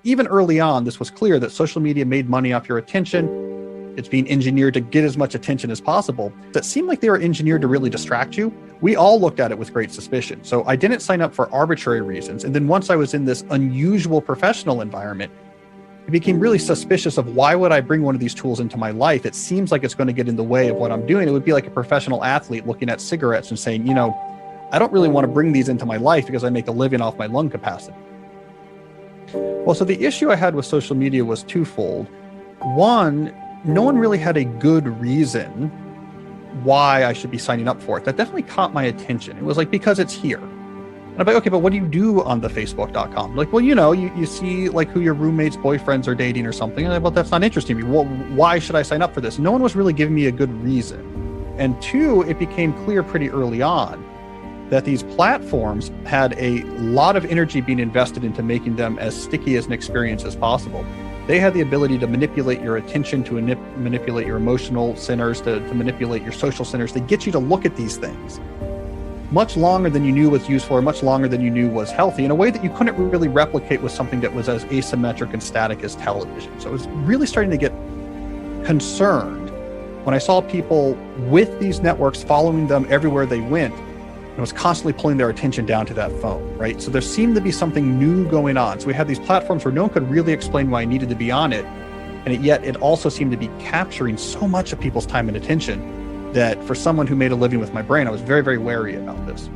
even early on, this was clear that social media made money off your attention. It's being engineered to get as much attention as possible. That seemed like they were engineered to really distract you. We all looked at it with great suspicion. So I didn't sign up for arbitrary reasons. And then once I was in this unusual professional environment, I became really suspicious of why would I bring one of these tools into my life? It seems like it's going to get in the way of what I'm doing. It would be like a professional athlete looking at cigarettes and saying, I don't really want to bring these into my life because I make a living off my lung capacity. Well, so the issue I had with social media was twofold. One, no one really had a good reason why I should be signing up for it. That definitely caught my attention. It was like, because it's here. And I'm like, okay, but what do you do on the Facebook.com? Like, well, you see like who your roommate's boyfriends are dating or something. And I'm like, well, that's not interesting to me. Well, why should I sign up for this? No one was really giving me a good reason. And two, it became clear pretty early on that these platforms had a lot of energy being invested into making them as sticky as an experience as possible. They had the ability to manipulate your attention, to manipulate your emotional centers, to manipulate your social centers, to get you to look at these things much longer than you knew was useful or much longer than you knew was healthy in a way that you couldn't really replicate with something that was as asymmetric and static as television. So I was really starting to get concerned when I saw people with these networks following them everywhere they went. And was constantly pulling their attention down to that phone, right? So there seemed to be something new going on. So we had these platforms where no one could really explain why I needed to be on it. And yet it also seemed to be capturing so much of people's time and attention that for someone who made a living with my brain, I was very, very wary about this.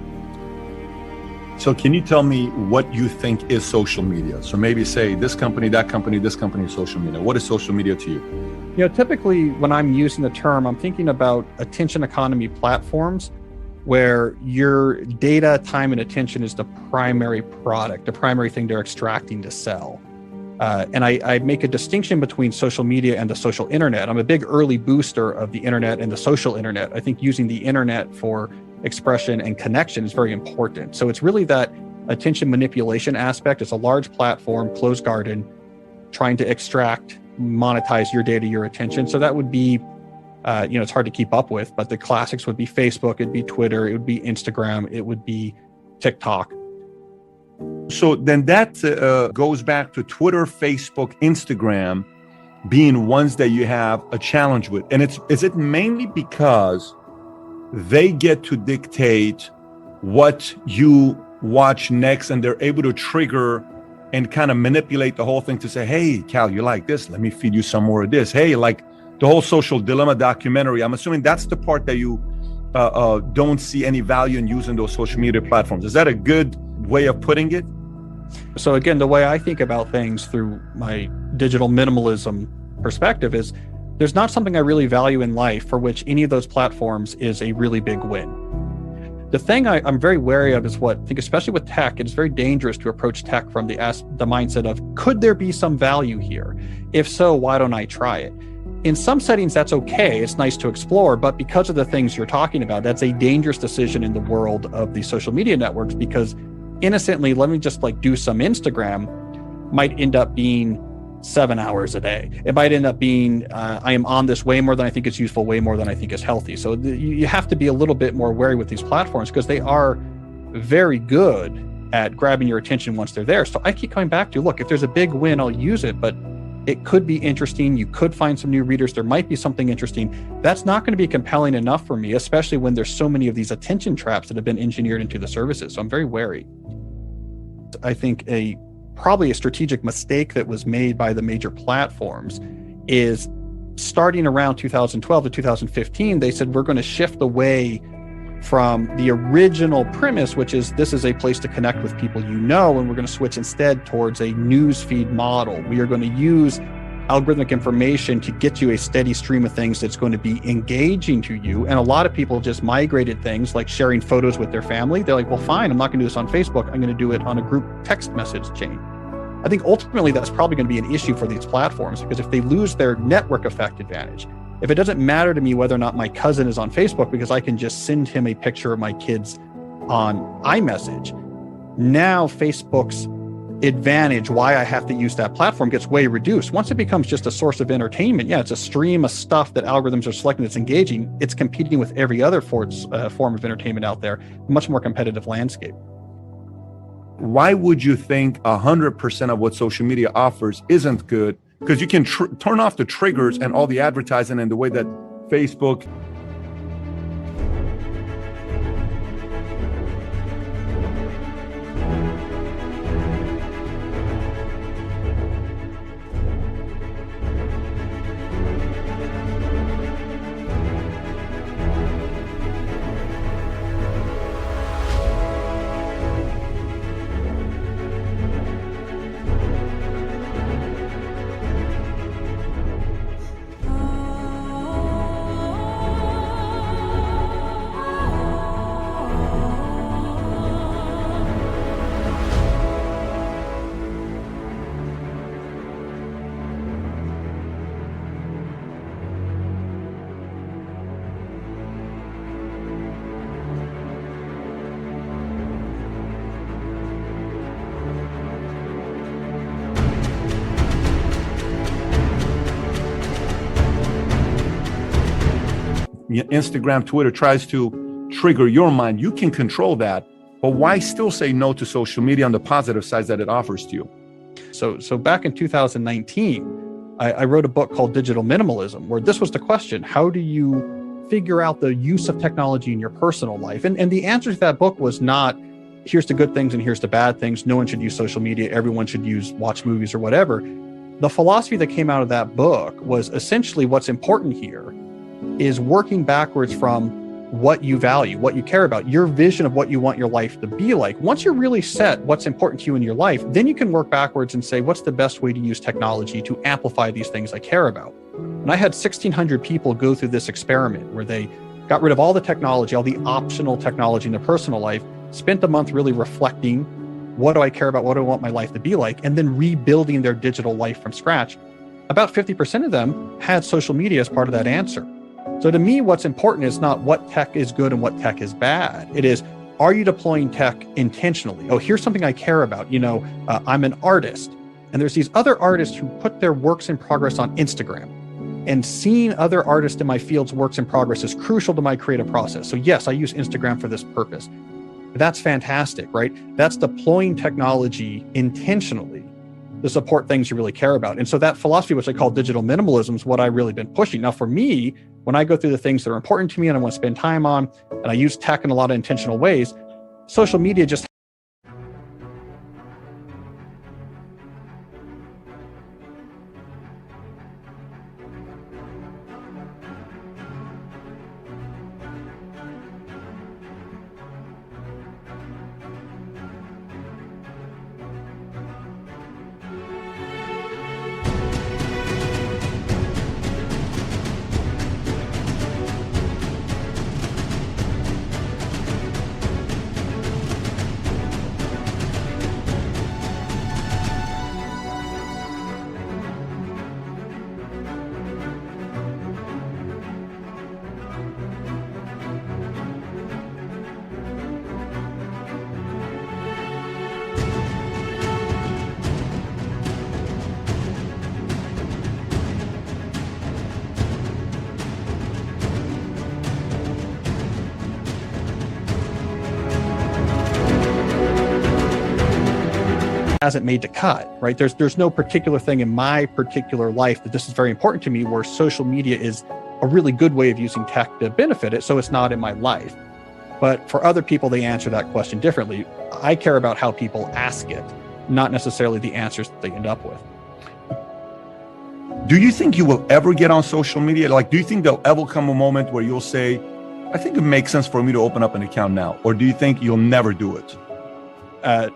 So can you tell me what you think is social media? So maybe say this company, that company, this company is social media. What is social media to you? Typically when I'm using the term, I'm thinking about attention economy platforms where your data, time, and attention is the primary product, the primary thing they're extracting to sell. And I make a distinction between social media and the social internet. I'm a big early booster of the internet and the social internet. I think using the internet for expression and connection is very important. So it's really that attention manipulation aspect. It's a large platform, closed garden, trying to extract, monetize your data, your attention. So that would be it's hard to keep up with, but the classics would be Facebook, it'd be Twitter, it would be Instagram, it would be TikTok. So then that goes back to Twitter, Facebook, Instagram being ones that you have a challenge with. And is it mainly because they get to dictate what you watch next and they're able to trigger and kind of manipulate the whole thing to say, hey, Cal, you like this? Let me feed you some more of this. Hey, like the whole Social Dilemma documentary, I'm assuming that's the part that you don't see any value in using those social media platforms. Is that a good way of putting it? So again, the way I think about things through my digital minimalism perspective is there's not something I really value in life for which any of those platforms is a really big win. The thing I'm very wary of is I think especially with tech, it's very dangerous to approach tech from the mindset of, could there be some value here? If so, why don't I try it? In some settings, that's okay. It's nice to explore, but because of the things you're talking about, that's a dangerous decision in the world of the social media networks, because innocently, let me just do some Instagram might end up being 7 hours a day. It might end up being, I am on this way more than I think is useful, way more than I think is healthy. So you have to be a little bit more wary with these platforms because they are very good at grabbing your attention once they're there. So I keep coming back to, look, if there's a big win, I'll use it, but it could be interesting. You could find some new readers. There might be something interesting. That's not going to be compelling enough for me, especially when there's so many of these attention traps that have been engineered into the services. So I'm very wary. I think probably a strategic mistake that was made by the major platforms is starting around 2012 to 2015, they said, we're going to shift away from the original premise, which is this is a place to connect with people and we're going to switch instead towards a news feed model. We are going to use algorithmic information to get you a steady stream of things that's going to be engaging to you. And a lot of people just migrated things like sharing photos with their family. They're like, well, fine, I'm not going to do this on Facebook. I'm going to do it on a group text message chain. I think ultimately that's probably going to be an issue for these platforms, because if they lose their network effect advantage, if it doesn't matter to me whether or not my cousin is on Facebook because I can just send him a picture of my kids on iMessage, now Facebook's advantage, why I have to use that platform, gets way reduced. Once it becomes just a source of entertainment, it's a stream of stuff that algorithms are selecting that's engaging. It's competing with every other form of entertainment out there, a much more competitive landscape. why would you think 100% of what social media offers isn't good? Because you can turn off the triggers and all the advertising and the way that Facebook. Instagram, Twitter tries to trigger your mind. You can control that, but why still say no to social media on the positive sides that it offers to you? So back in 2019, I wrote a book called Digital Minimalism, where this was the question: how do you figure out the use of technology in your personal life? And the answer to that book was not, here's the good things and here's the bad things. No one should use social media. Everyone should watch movies or whatever. The philosophy that came out of that book was essentially, what's important here is working backwards from what you value, what you care about, your vision of what you want your life to be like. Once you're really set what's important to you in your life, then you can work backwards and say, what's the best way to use technology to amplify these things I care about? And I had 1,600 people go through this experiment where they got rid of all the technology, all the optional technology in their personal life, spent a month really reflecting, what do I care about? What do I want my life to be like? And then rebuilding their digital life from scratch. About 50% of them had social media as part of that answer. So to me, what's important is not what tech is good and what tech is bad. It is, are you deploying tech intentionally? Oh, here's something I care about. I'm an artist, and there's these other artists who put their works in progress on Instagram. And seeing other artists in my field's works in progress is crucial to my creative process. So yes, I use Instagram for this purpose. That's fantastic, right? That's deploying technology intentionally to support things you really care about. And so that philosophy, which I call digital minimalism, is what I've really been pushing. Now, for me, when I go through the things that are important to me and I want to spend time on, and I use tech in a lot of intentional ways, social media just hasn't made the cut, right? There's no particular thing in my particular life that this is very important to me where social media is a really good way of using tech to benefit it, so it's not in my life. But for other people, they answer that question differently. I care about how people ask it, not necessarily the answers that they end up with. Do you think you will ever get on social media? Like, do you think there'll ever come a moment where you'll say, I think it makes sense for me to open up an account now? Or do you think you'll never do it?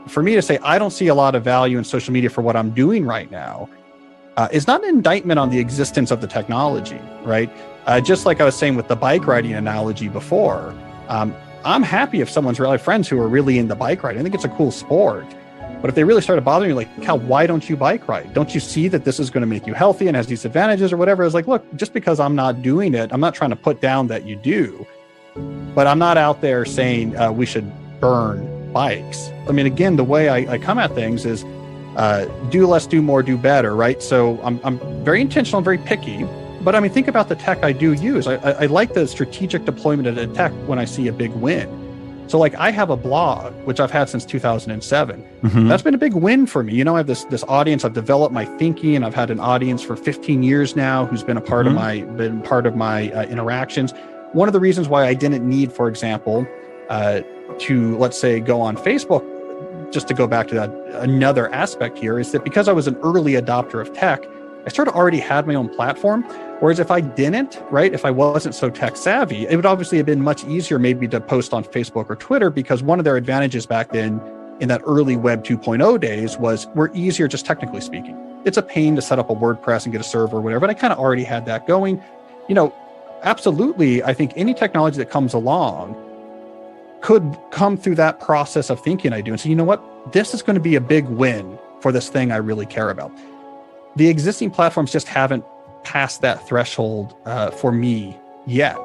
For me to say I don't see a lot of value in social media for what I'm doing right now is not an indictment on the existence of the technology, right? Just like I was saying with the bike riding analogy before, I'm happy if someone's really friends who are really into bike riding. I think it's a cool sport. But if they really started bothering you, like, Cal, why don't you bike ride? Don't you see that this is going to make you healthy and has these advantages or whatever? It's like, look, just because I'm not doing it, I'm not trying to put down that you do, but I'm not out there saying we should burn bikes. I mean, again, the way I come at things is do less, do more, do better, right? So I'm very intentional, I'm very picky, but I mean, think about the tech I do use. I like the strategic deployment of the tech when I see a big win. So like I have a blog, which I've had since 2007. Mhm. That's been a big win for me. I have this audience. I've developed my thinking, and I've had an audience for 15 years now who's been a part of my interactions. One of the reasons why I didn't need, for example, to, let's say, go on Facebook, just to go back to that, another aspect here is that because I was an early adopter of tech, I sort of already had my own platform. Whereas if I didn't, right, if I wasn't so tech savvy, it would obviously have been much easier maybe to post on Facebook or Twitter, because one of their advantages back then in that early Web 2.0 days was we're easier just technically speaking. It's a pain to set up a WordPress and get a server or whatever, but I kind of already had that going. Absolutely, I think any technology that comes along could come through that process of thinking I do and say, you know what, this is going to be a big win for this thing I really care about. The existing platforms just haven't passed that threshold for me yet.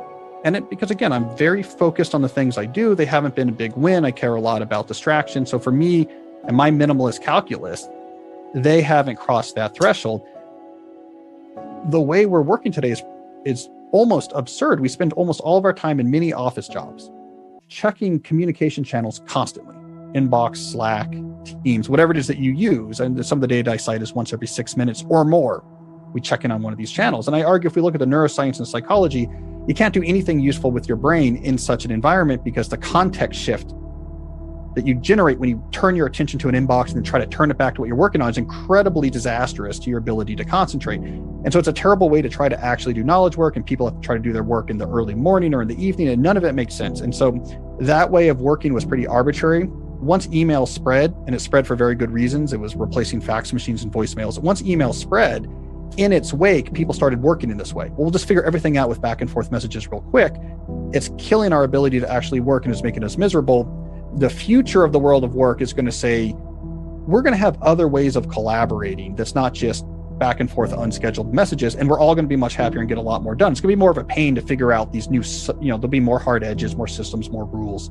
And because again, I'm very focused on the things I do. They haven't been a big win. I care a lot about distraction. So for me and my minimalist calculus, they haven't crossed that threshold. The way we're working today is almost absurd. We spend almost all of our time in mini office jobs, checking communication channels constantly. Inbox, Slack, Teams, whatever it is that you use. And some of the data I cite is once every 6 minutes or more, we check in on one of these channels. And I argue if we look at the neuroscience and psychology, you can't do anything useful with your brain in such an environment, because the context shift that you generate when you turn your attention to an inbox and then try to turn it back to what you're working on is incredibly disastrous to your ability to concentrate. And so it's a terrible way to try to actually do knowledge work, and people have to try to do their work in the early morning or in the evening, and none of it makes sense. And so that way of working was pretty arbitrary. Once email spread, and it spread for very good reasons, it was replacing fax machines and voicemails. Once email spread, in its wake, people started working in this way. Well, we'll just figure everything out with back and forth messages real quick. It's killing our ability to actually work, and it's making us miserable. The future of the world of work is going to say, we're going to have other ways of collaborating that's not just back and forth unscheduled messages, and we're all going to be much happier and get a lot more done. It's going to be more of a pain to figure out these new, there'll be more hard edges, more systems, more rules